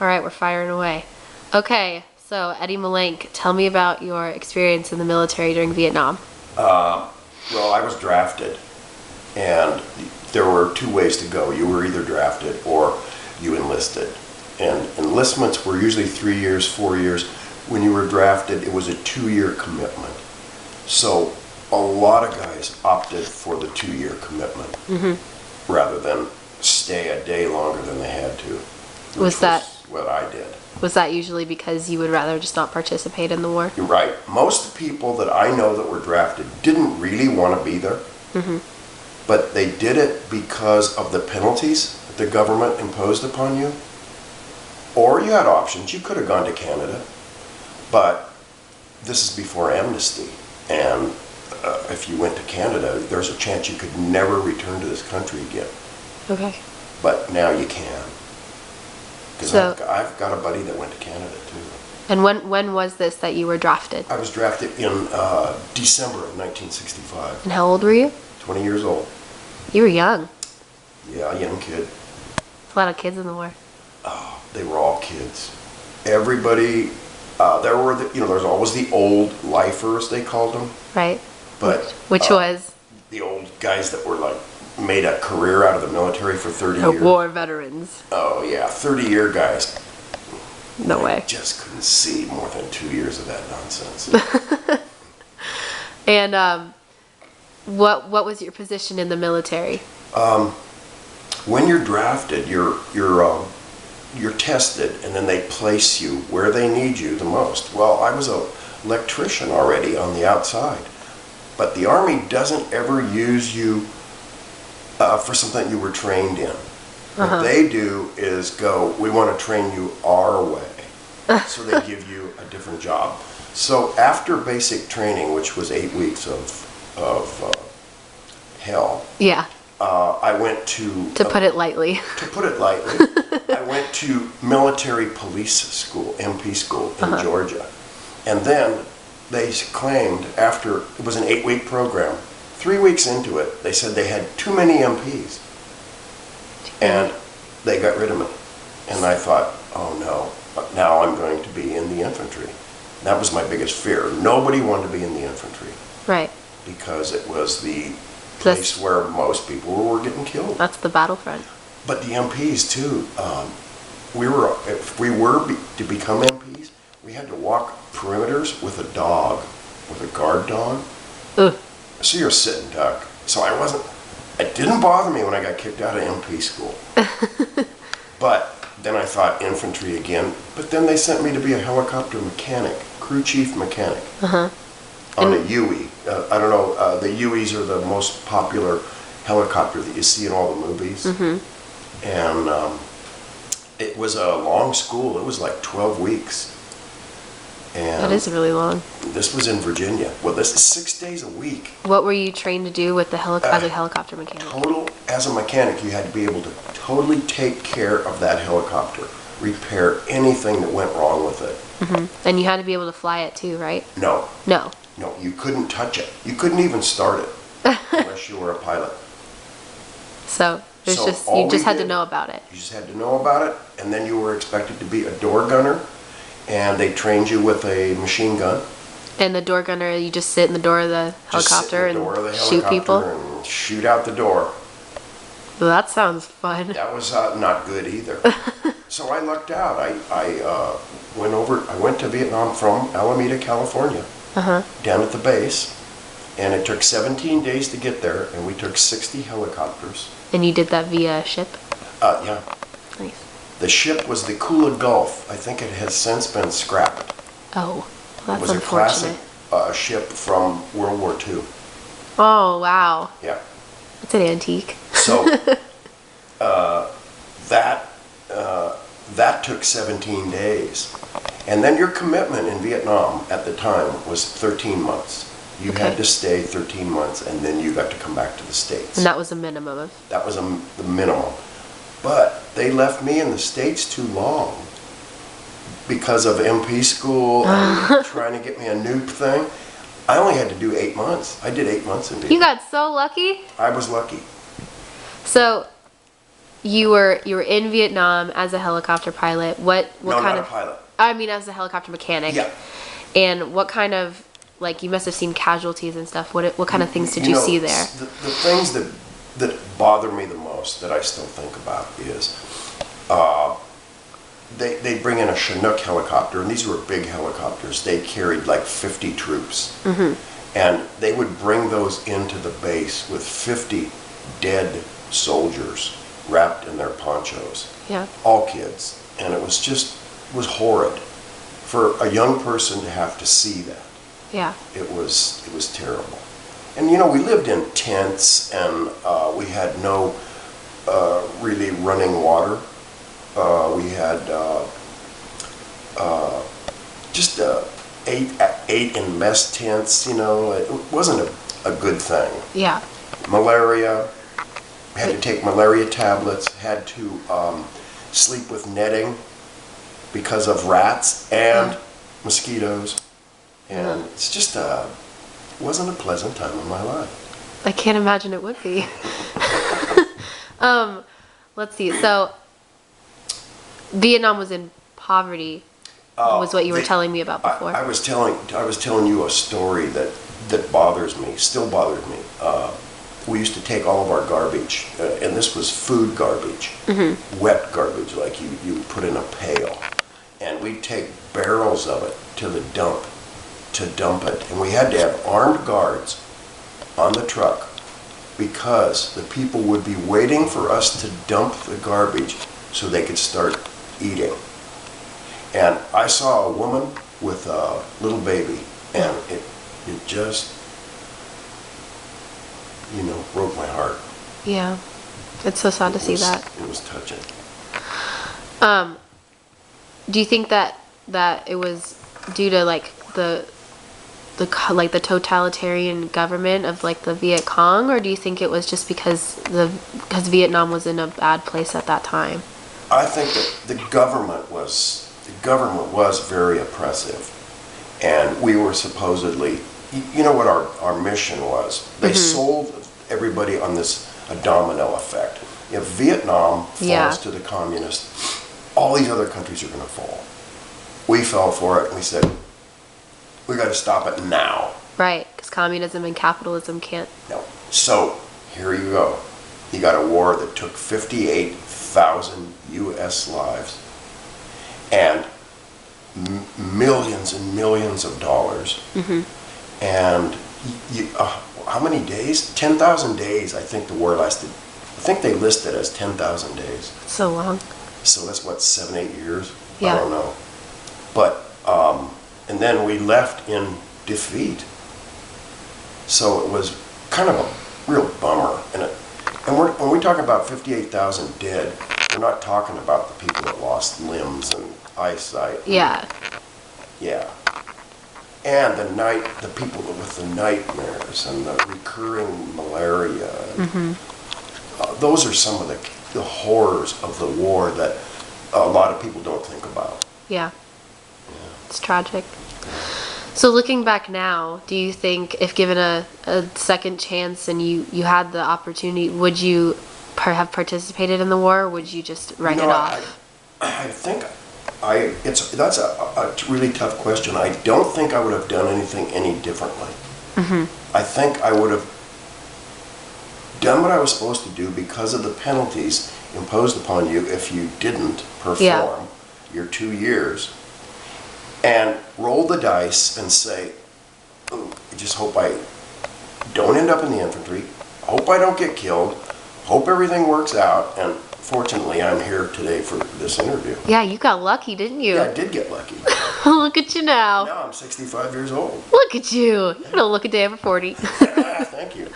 All right, we're firing away. Okay, so Eddie Malenk, tell me about your experience in the military during Vietnam. Well, I was drafted, and there were two ways to go. You were either drafted or you enlisted. And enlistments were usually 3 years, 4 years. When you were drafted, it was a 2-year commitment. So a lot of guys opted for the 2-year commitment rather than stay a day longer than they had to. Was that what I did? Was that usually because you would rather just not participate in the war? You're right. Most people that I know that were drafted didn't really want to be there, but they did it because of the penalties that the government imposed upon you. Or you had options. You could have gone to Canada, but this is before amnesty. And if you went to Canada, there's a chance you could never return to this country again. Okay. But now you can. Because So, I've got a buddy that went to Canada too. and when was this that you were drafted? I was drafted in December of 1965. And how old were you? 20 years old. You were young. Yeah, young kid. A lot of kids in the war. Oh, they were all kids. Everybody, there were, there's always the old lifers, they called them. Right. But Which was? the old guys that were like, made a career out of the military for 30 years. War veterans. Oh yeah, 30-year guys. No way. Just couldn't see more than 2 years of that nonsense. And what was your position in the military? When you're drafted, you're tested, and then they place you where they need you the most. Well, I was an electrician already on the outside, but the Army doesn't ever use you for something you were trained in. What they do is go, we want to train you our way. So they give you a different job. So after basic training, which was 8 weeks of hell, Yeah. I went to... To put it lightly. To put it lightly, I went to military police school, MP school in Georgia. And then they claimed after, it was an 8-week program, 3 weeks into it, they said they had too many MPs. And they got rid of me. And I thought, oh no, now I'm going to be in the infantry. That was my biggest fear. Nobody wanted to be in the infantry. Right. Because it was the place where most people were getting killed. That's the battlefront. But the MPs too, if we were to become MPs, we had to walk perimeters with a dog, with a guard dog. Ugh. So you're sitting duck. So it didn't bother me when I got kicked out of MP school. But then I thought infantry again. But then they sent me to be a helicopter mechanic, crew chief mechanic. On a UE. I don't know, the UEs are the most popular helicopter that you see in all the movies. And it was a long school. It was like 12 weeks. And That is really long. this was in Virginia. Well, this is 6 days a week. What were you trained to do with the as a helicopter mechanic? As a mechanic, you had to be able to totally take care of that helicopter, repair anything that went wrong with it. And you had to be able to fly it too, right? No, No. you couldn't touch it. You couldn't even start it unless you were a pilot. So there's So just all you just we had to did- know about it. You just had to know about it, and then you were expected to be a door gunner, and they trained you with a machine gun. And the door gunner, you just sit in the door of the Just sit helicopter in the door of the and shoot people. helicopter and shoot out the door. Well, that sounds fun. That was not good either. So I lucked out. I went to Vietnam from Alameda, California, down at the base, and it took 17 days to get there, and we took 60 helicopters. And you did that via ship? Yeah. Nice. The ship was the Kula Gulf. I think it has since been scrapped. Oh, It that's was a unfortunate. classic ship from World War II. Oh, wow. Yeah. That's an antique. So that took 17 days. And then your commitment in Vietnam at the time was 13 months. You had to stay 13 months, and then you got to come back to the States. And that was a minimum of... That was the minimum. But they left me in the States too long because of MP school and trying to get me a new thing. I only had to do 8 months. I did 8 months in Vietnam. You got so lucky. I was lucky. So you were in Vietnam as a helicopter pilot. What No, kind not of a pilot. I mean, as a helicopter mechanic. Yeah. And what kind of, like, you must have seen casualties and stuff. What kind of things did you see there? The things that bother me the most, that I still think about, is they bring in a Chinook helicopter, and these were big helicopters. They carried like 50 troops. And they would bring those into the base with 50 dead soldiers wrapped in their ponchos. Yeah. All kids. And it was horrid for a young person to have to see that. Yeah. It was terrible. And we lived in tents, and we had no really running water. We had just ate in mess tents. It wasn't a good thing. Yeah. Malaria. Had to take malaria tablets. Had to sleep with netting because of rats and mosquitoes. And it's just wasn't a pleasant time in my life. I can't imagine it would be. Let's see. So, Vietnam was in poverty, was what you were telling me about before. I was telling you a story that bothers me, still bothers me. We used to take all of our garbage, and this was food garbage, wet garbage, like you put in a pail, and we'd take barrels of it to the dump to dump it, and we had to have armed guards on the truck because the people would be waiting for us to dump the garbage so they could start eating. And I saw a woman with a little baby, and it just, broke my heart. Yeah. It's so sad to see that. It was touching. Do you think that it was due to like the totalitarian government of like the Viet Cong, or do you think it was just because Vietnam was in a bad place at that time? I think that the government was very oppressive, and we were supposedly, what our mission was. They sold everybody on a domino effect. If Vietnam falls to the communists, all these other countries are going to fall. We fell for it, and we said, we got to stop it now. Right, because communism and capitalism can't. No. So here you go. You got a war that took 58,000 U.S. lives and millions and millions of dollars. And how many days? 10,000 days. I think the war lasted. I think they listed as 10,000 days. So long. So that's what, 7-8 years? Yeah. I don't know. But and then we left in defeat. So it was kind of a real bummer. And when we talk about 58,000 dead, we're not talking about the people that lost limbs and eyesight. Yeah. Yeah. And the people with the nightmares and the recurring malaria. Those are some of the horrors of the war that a lot of people don't think about. Yeah. It's tragic. So looking back now, do you think if given a second chance and you had the opportunity, would you have participated in the war, or would you just write it off? I think that's a really tough question. I don't think I would have done anything any differently. I think I would have done what I was supposed to do because of the penalties imposed upon you if you didn't perform your 2 years, and roll the dice and say, oh, I just hope I don't end up in the infantry, hope I don't get killed, hope everything works out, and fortunately I'm here today for this interview. Yeah, you got lucky, didn't you? Yeah, I did get lucky. Look at you now. Now I'm 65 years old. Look at you. You don't look a day over 40. Thank you.